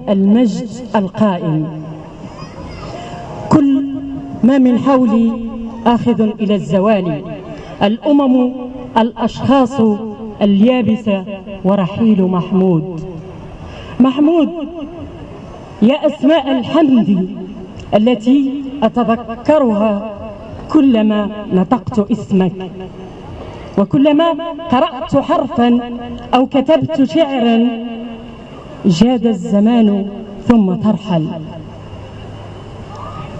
المجد القائم. كل ما من حولي آخذ إلى الزوال، الأمم، الأشخاص، اليابسة، ورحيل محمود. محمود، يا أسماء الحمد التي أتذكرها كلما نطقت اسمك، وكلما قرأت حرفا أو كتبت شعرا جاد الزمان ثم ترحل.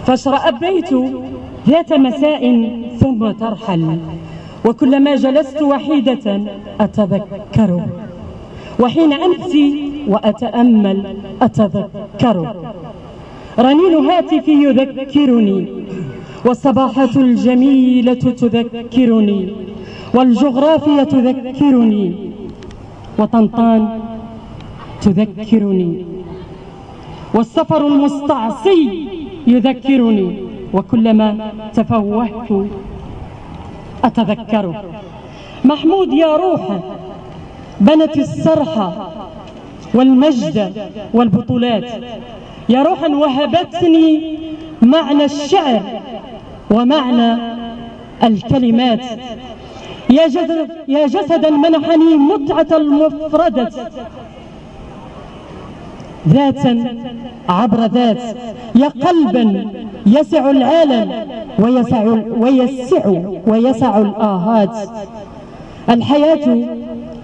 فاشرأبيت ذات مساء ثم ترحل، وكلما جلست وحيدة أتذكره، وحين أمسي وأتأمل أتذكره. رنين هاتفي يذكرني، والصباحة الجميلة تذكرني، والجغرافيا تذكرني، وطنطان تذكرني، والسفر المستعصي يذكرني، وكلما تفوهت أتذكره. محمود يا روح بنت السرح والمجد والبطولات، يا روحا وهبتني معنى الشعر ومعنى الكلمات، يا جسدا منحني متعة المفردة، ذاتا عبر ذات، يا قلبا يسع العالم ويسع الآهات. الحياة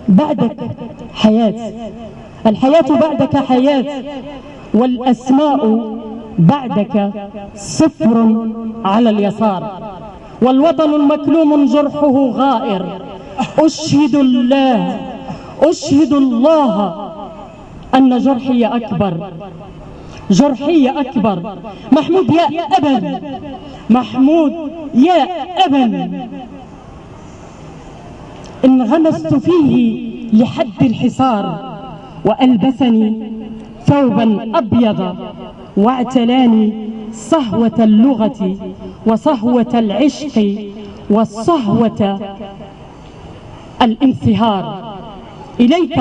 بعدك حياة، الحياة بعدك حياة، والأسماء بعدك صفر على اليسار، والوطن المكلوم جرحه غائر. أشهد الله أن جرحي أكبر، جرحي أكبر. محمود يا أبا، محمود يا أبا، انغمست فيه لحد الحصار، وألبسني ثوبا أبيض، واعتلاني صهوة اللغة وصهوة العشق وصهوة الانصهار. إليك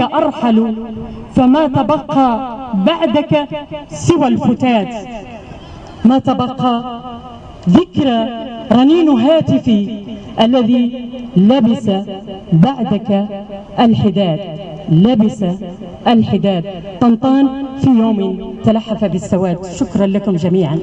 أرحل، فما تبقى بعدك سوى الفتات، ما تبقى ذكرى رنين هاتفي الذي لبس بعدك الحداد، لبس الحداد. طنطان في يوم تلحف بالسواد. شكرا لكم جميعا.